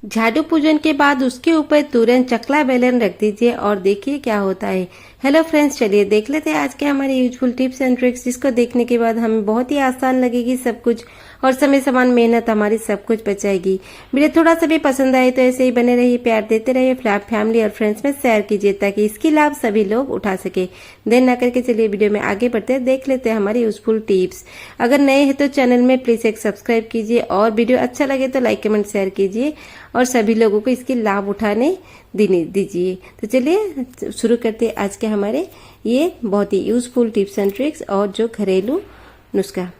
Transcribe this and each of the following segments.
झाड़ू पूजन के बाद उसके ऊपर तुरंत चकला बेलन रख दीजिए और देखिए क्या होता है। हेलो फ्रेंड्स, चलिए देख लेते हैं आज के हमारे यूजफुल टिप्स एंड ट्रिक्स, जिसको देखने के बाद हमें बहुत ही आसान लगेगी सब कुछ और समय समान मेहनत हमारी सब कुछ बचाएगी। वीडियो थोड़ा सा भी पसंद आए तो ऐसे ही बने रहिए, प्यार देते रहिए, फैमिली और फ्रेंड्स में शेयर कीजिए ताकि इसकी लाभ सभी लोग उठा सके। देर ना करके चलिए वीडियो में आगे बढ़ते हैं, देख लेते हैं हमारी यूजफुल टिप्स। अगर नए हैं तो चैनल में प्लीज एक सब्सक्राइब कीजिए और वीडियो अच्छा लगे तो लाइक कमेंट शेयर कीजिए और सभी लोगों को इसकी लाभ उठाने दीजिए। तो चलिए शुरू करते हैं आज के हमारे ये बहुत ही यूजफुल टिप्स एंड ट्रिक्स और जो घरेलू नुस्खा।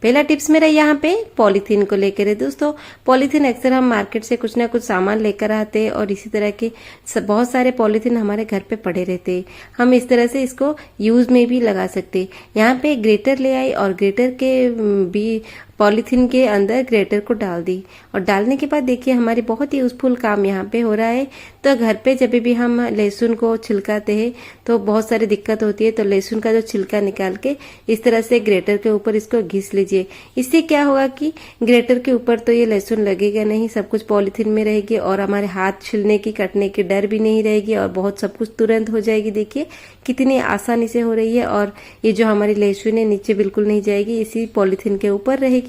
पहला टिप्स मेरा यहाँ पे पॉलीथीन को लेकर है। दोस्तों, पॉलीथीन अक्सर हम मार्केट से कुछ ना कुछ सामान लेकर आते हैं और इसी तरह के बहुत सारे पॉलीथीन हमारे घर पे पड़े रहते हैं। हम इस तरह से इसको यूज में भी लगा सकते हैं। यहाँ पे ग्रेटर ले आई और ग्रेटर के भी पॉलीथीन के अंदर ग्रेटर को डाल दी और डालने के बाद देखिए हमारी बहुत ही यूजफुल काम यहाँ पे हो रहा है। तो घर पे जब भी हम लहसुन को छिलकाते हैं तो बहुत सारी दिक्कत होती है, तो लहसुन का जो छिलका निकाल के इस तरह से ग्रेटर के ऊपर इसको घिस लीजिए। इससे क्या होगा कि ग्रेटर के ऊपर तो ये लहसुन लगेगा नहीं, सब कुछ पॉलीथीन में रहेगी और हमारे हाथ छिलने की कटने की डर भी नहीं रहेगी और बहुत सब कुछ तुरंत हो जाएगी। देखिए कितनी आसानी से हो रही है और ये जो हमारी लहसुन है नीचे बिल्कुल नहीं जाएगी, इसी पॉलीथीन के ऊपर रहेगी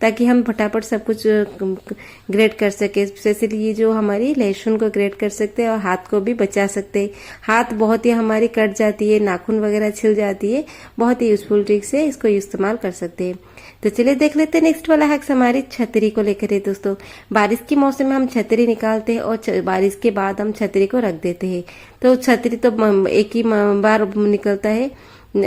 ताकि हम फटाफट सब कुछ ग्रेट कर सके। स्पेशली ये जो हमारी लहसुन को ग्रेट कर सकते हैं और हाथ को भी बचा सकते हैं। हाथ बहुत ही हमारी कट जाती है, नाखून वगैरह छिल जाती है, बहुत ही यूजफुल ट्रिक से इसको इस्तेमाल कर सकते हैं। तो चलिए देख लेते हैं नेक्स्ट वाला हैक्स हमारी छतरी को लेकर है। दोस्तों, बारिश के मौसम में हम छतरी निकालते हैं और बारिश के बाद हम छतरी को रख देते हैं। तो छतरी तो एक ही बार निकलता है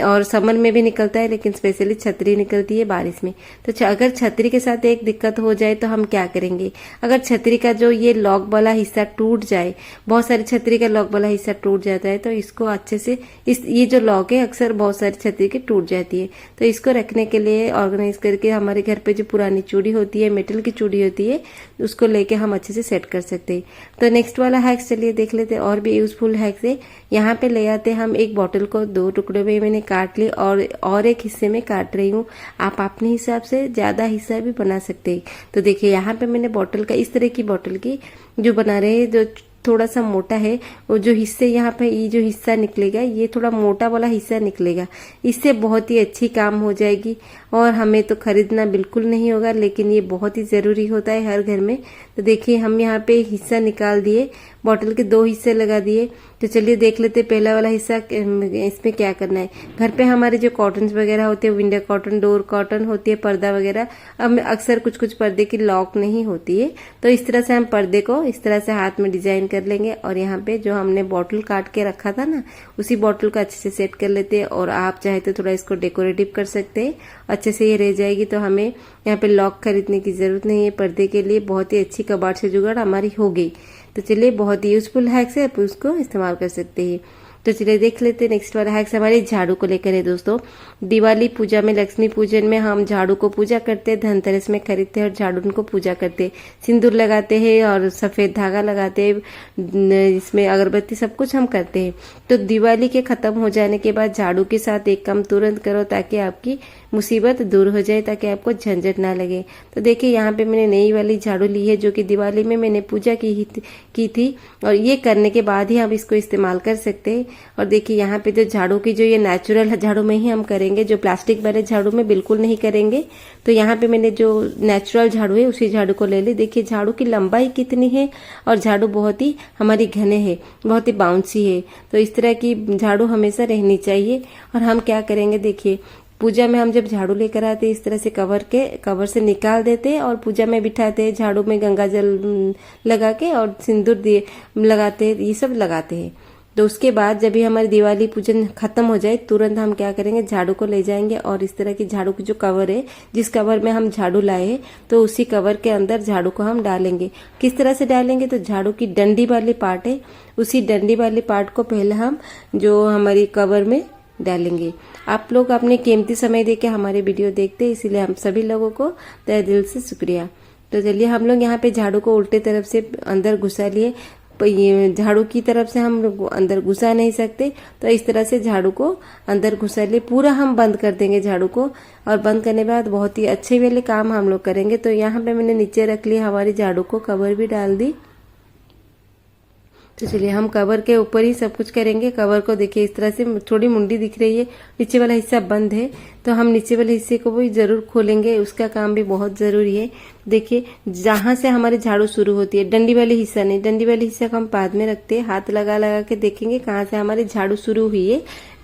और समर में भी निकलता है, लेकिन स्पेशली छतरी निकलती है बारिश में। तो अगर छतरी के साथ एक दिक्कत हो जाए तो हम क्या करेंगे? अगर छतरी का जो ये लॉक वाला हिस्सा टूट जाए, बहुत सारी छतरी का लॉक वाला हिस्सा टूट जाता है, तो इसको अच्छे से ये जो लॉक है अक्सर बहुत सारी छतरी की टूट जाती है, तो इसको रखने के लिए ऑर्गेनाइज करके हमारे घर पे जो पुरानी चूड़ी होती है, मेटल की चूड़ी होती है, उसको लेके हम अच्छे से सेट कर सकते हैं। तो नेक्स्ट वाला हैक्स चलिए देख लेते हैं, और भी यूजफुल हैक्स है। यहाँ पे ले आते हम एक बॉटल को 2 टुकड़े में मैंने काट ली और एक हिस्से में काट रही हूँ। आप अपने हिसाब से ज्यादा हिस्सा भी बना सकते हैं। तो देखिए यहाँ पे मैंने बॉटल का इस तरह की बॉटल की जो बना रहे हैं, जो थोड़ा सा मोटा है, वो जो हिस्से यहाँ पे ये जो हिस्सा निकलेगा ये थोड़ा मोटा वाला हिस्सा निकलेगा। इससे बहुत ही अच्छी काम हो जाएगी और हमें तो खरीदना बिल्कुल नहीं होगा, लेकिन ये बहुत ही जरूरी होता है हर घर में। तो देखिए हम यहाँ पे हिस्सा निकाल दिए, बॉटल के 2 हिस्से लगा दिए। तो चलिए देख लेते पहला वाला हिस्सा इसमें क्या करना है। घर पे हमारे जो कॉटन वगैरह होते हैं, विंडो कॉटन, डोर कॉटन होती है, पर्दा वगैरह, अब अक्सर कुछ पर्दे की लॉक नहीं होती है, तो इस तरह से हम पर्दे को इस तरह से हाथ में डिजाइन कर लेंगे और यहाँ पे जो हमने बॉटल काट के रखा था ना, उसी बॉटल को अच्छे से सेट कर लेते हैं। और आप चाहे तो थोड़ा इसको डेकोरेटिव कर सकते हैं, अच्छे से ये रह जाएगी। तो हमें यहाँ पे लॉक खरीदने की जरूरत नहीं है पर्दे के लिए, बहुत ही अच्छी कबाड़ से जुगाड़ हमारी हो गई। तो चलिए बहुत ही यूजफुल हैक्स है, आप उसको इस्तेमाल कर सकते हैं। तो चलिए देख लेते हैं नेक्स्ट वाला हैक्स हमारे झाड़ू को लेकर है। दोस्तों, दिवाली पूजा में, लक्ष्मी पूजन में हम झाड़ू को पूजा करते हैं, धनतेरस में खरीदते हैं और झाड़ू को पूजा करते हैं, सिंदूर लगाते हैं और सफेद धागा लगाते हैं, इसमें अगरबत्ती सब कुछ हम करते हैं। तो दिवाली के खत्म हो जाने के बाद झाड़ू के साथ एक काम तुरंत करो ताकि आपकी मुसीबत दूर हो जाए, ताकि आपको झंझट ना लगे। तो देखिए यहाँ पे मैंने नई वाली झाड़ू ली है जो कि दिवाली में मैंने पूजा की थी और ये करने के बाद ही हम इसको इस्तेमाल कर सकते हैं। और देखिए यहाँ पे जो झाड़ू की जो ये नेचुरल झाड़ू में ही हम करेंगे, जो प्लास्टिक वाले झाड़ू में बिल्कुल नहीं करेंगे। तो यहाँ पे मैंने जो नेचुरल झाड़ू है उसी झाड़ू को ले ली। देखिए झाड़ू की लंबाई कितनी है और झाड़ू बहुत ही हमारी घने है, बहुत ही बाउंसी है। तो इस तरह की झाड़ू हमेशा रहनी चाहिए। और हम क्या करेंगे, देखिए पूजा में हम जब झाड़ू लेकर आते हैं इस तरह से कवर से निकाल देते हैं और पूजा में बिठाते हैं, झाड़ू में गंगा जल लगा के और सिंदूर दिए लगाते हैं, ये सब लगाते हैं। तो उसके बाद जब भी हमारी दिवाली पूजन खत्म हो जाए तुरंत हम क्या करेंगे, झाड़ू को ले जाएंगे और इस तरह की झाड़ू की जो कवर है, जिस कवर में हम झाड़ू लाए हैं, तो उसी कवर के अंदर झाड़ू को हम डालेंगे। किस तरह से डालेंगे, तो झाड़ू की डंडी वाली पार्ट है, उसी डंडी वाली पार्ट को पहले हम जो हमारी कवर में डालेंगे। आप लोग अपने कीमती समय देके हमारे वीडियो देखते हैं, इसीलिए हम सभी लोगों को तहे दिल से शुक्रिया। तो चलिए हम लोग यहाँ पे झाड़ू को उल्टे तरफ से अंदर घुसा लिए, ये झाड़ू की तरफ से हम लोग अंदर घुसा नहीं सकते, तो इस तरह से झाड़ू को अंदर घुसा लिए, पूरा हम बंद कर देंगे झाड़ू को। और बंद करने के बाद बहुत ही अच्छे वाले काम हम लोग करेंगे। तो यहाँ पे मैंने नीचे रख लिया हमारी झाड़ू को, कवर भी डाल दी तो चलिए हम कवर के ऊपर ही सब कुछ करेंगे। कवर को देखिए इस तरह से थोड़ी मुंडी दिख रही है, नीचे वाला हिस्सा बंद है, तो हम नीचे वाले हिस्से को भी जरूर खोलेंगे, उसका काम भी बहुत जरूरी है। देखिए जहां से हमारी झाड़ू शुरू होती है, डंडी वाली हिस्सा नहीं, डंडी वाली हिस्सा को हम बाद में रखते हैं, हाथ लगा लगा के देखेंगे कहाँ से हमारी झाड़ू शुरू हुई है।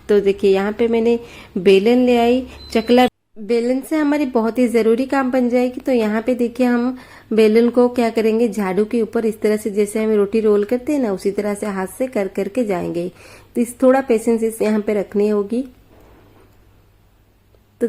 तो देखिए यहाँ पे मैंने बेलन ले आई, चकला बेलन से हमारी बहुत ही जरूरी काम बन जाएगी। तो यहाँ पे देखिए हम बेलन को क्या करेंगे, झाड़ू के ऊपर इस तरह से जैसे हम रोटी रोल करते हैं ना, उसी तरह से हाथ से कर करके जाएंगे। तो इस थोड़ा पेशेंस इस यहाँ पे रखनी होगी। तो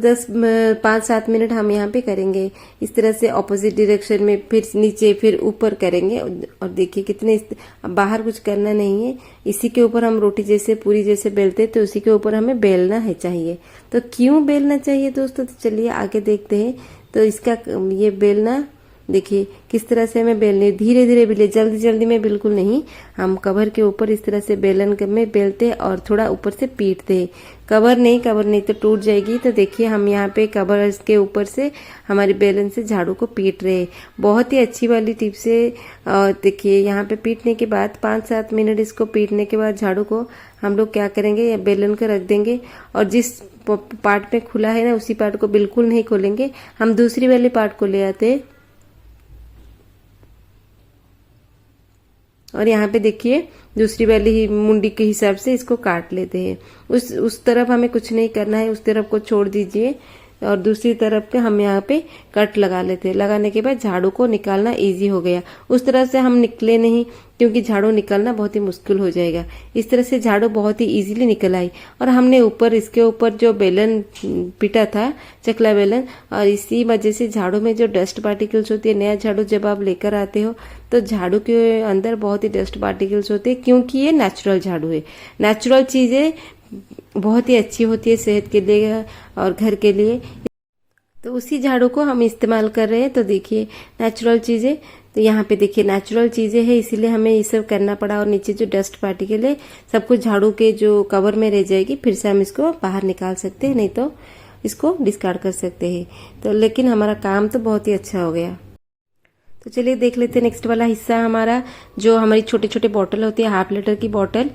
5-7 मिनट हम यहाँ पे करेंगे इस तरह से ऑपोजिट डायरेक्शन में, फिर नीचे फिर ऊपर करेंगे। और देखिए कितने बाहर कुछ करना नहीं है, इसी के ऊपर हम रोटी जैसे पूरी जैसे बेलते तो उसी के ऊपर हमें बेलना है चाहिए। तो क्यों बेलना चाहिए दोस्तों, तो चलिए आगे देखते हैं। तो इसका ये बेलना देखिए किस तरह से हमें बेलने, धीरे धीरे बेले, जल्दी जल्दी में बिल्कुल नहीं। हम कवर के ऊपर इस तरह से बेलन में बेलते और थोड़ा ऊपर से पीटते। कवर नहीं तो टूट जाएगी। तो देखिए हम यहाँ पे कवर के ऊपर से हमारे बेलन से झाड़ू को पीट रहे हैं। बहुत ही अच्छी वाली टिप से देखिए यहाँ पे पीटने के बाद 5-7 मिनट इसको पीटने के बाद झाड़ू को हम लोग क्या करेंगे, या बेलन को रख देंगे और जिस पार्ट में खुला है ना उसी पार्ट को बिल्कुल नहीं खोलेंगे, हम दूसरी वाली पार्ट को ले आते हैं। और यहाँ पे देखिए दूसरी वाली ही मुंडी के हिसाब से इसको काट लेते हैं। उस तरफ हमें कुछ नहीं करना है, उस तरफ को छोड़ दीजिए और दूसरी तरफ पे हम यहाँ पे कट लगा लेते हैं। लगाने के बाद झाड़ू को निकालना इजी हो गया। उस तरह से हम निकले नहीं क्योंकि झाड़ू निकालना बहुत ही मुश्किल हो जाएगा। इस तरह से झाड़ू बहुत ही इजीली निकल आई। और हमने ऊपर इसके ऊपर जो बेलन पिटा था, चकला बेलन, और इसी वजह से झाड़ू में जो डस्ट पार्टिकल्स होती है, नया झाड़ू जब आप लेकर आते हो तो झाड़ू के अंदर बहुत ही डस्ट पार्टिकल्स होते हैं, क्योंकि ये नेचुरल झाड़ू है। नेचुरल चीजें बहुत ही अच्छी होती है सेहत के लिए और घर के लिए। तो उसी झाड़ू को हम इस्तेमाल कर रहे हैं। तो देखिए नेचुरल चीजें, तो यहाँ पे देखिए नेचुरल चीजें हैं, इसीलिए हमें ये सब करना पड़ा। और नीचे जो डस्ट पार्टिकल है सब कुछ झाड़ू के जो कवर में रह जाएगी, फिर से हम इसको बाहर निकाल सकते हैं, नहीं तो इसको डिस्कार्ड कर सकते हैं। तो लेकिन हमारा काम तो बहुत ही अच्छा हो गया। तो चलिए देख लेते हैं नेक्स्ट वाला हिस्सा हमारा, जो हमारी छोटे छोटे बॉटल होती है, हाफ लीटर की बॉटल।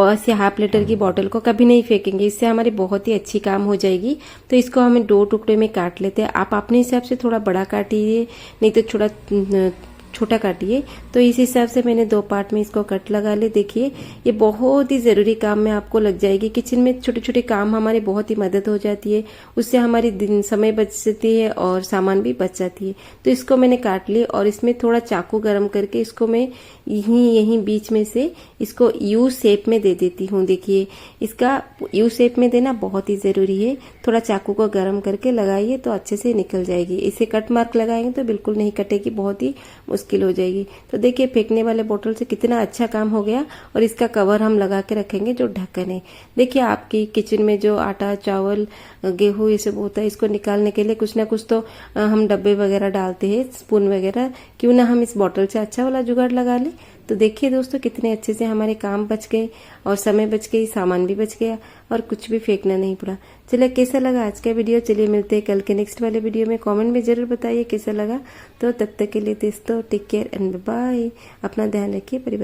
ऐसे हाफ लीटर की बॉटल को कभी नहीं फेंकेंगे, इससे हमारी बहुत ही अच्छी काम हो जाएगी। तो इसको हमें 2 टुकड़े में काट लेते हैं। आप अपने हिसाब से थोड़ा बड़ा काटिए, नहीं तो छोटा काटिए। तो इस हिसाब से मैंने 2 पार्ट में इसको कट लगा ले। देखिए ये बहुत ही जरूरी काम में आपको लग जाएगी। किचन में छोटे छोटे काम हमारे बहुत ही मदद हो जाती है, उससे हमारी दिन समय बच जाती है और सामान भी बच जाती है। तो इसको मैंने काट लिया और इसमें थोड़ा चाकू गरम करके इसको मैं यहीं बीच में से इसको यू शेप में दे देती हूँ। देखिए इसका यू शेप में देना बहुत ही जरूरी है। थोड़ा चाकू को गरम करके लगाइए तो अच्छे से निकल जाएगी। इसे कट मार्क लगाएंगे तो बिल्कुल नहीं कटेगी, बहुत ही मुश्किल हो जाएगी। तो देखिए फेंकने वाले बोतल से कितना अच्छा काम हो गया। और इसका कवर हम लगा के रखेंगे जो ढक्कन है। देखिए आपकी किचन में जो आटा, चावल, गेहूं ये सब होता है, इसको निकालने के लिए कुछ ना कुछ तो हम डब्बे वगैरह डालते हैं, स्पून वगैरह। क्यों ना हम इस बोतल से अच्छा वाला जुगाड़ लगा ले। तो देखिए दोस्तों कितने अच्छे से हमारे काम बच गए और समय बच गई, सामान भी बच गया और कुछ भी फेंकना नहीं पड़ा। चलिए कैसा लगा आज का वीडियो। चलिए मिलते हैं कल के नेक्स्ट वाले वीडियो में। कमेंट में जरूर बताइए कैसा लगा। तो तब तक के लिए दोस्तों टेक केयर एंड बाय। अपना ध्यान रखिए, परिवार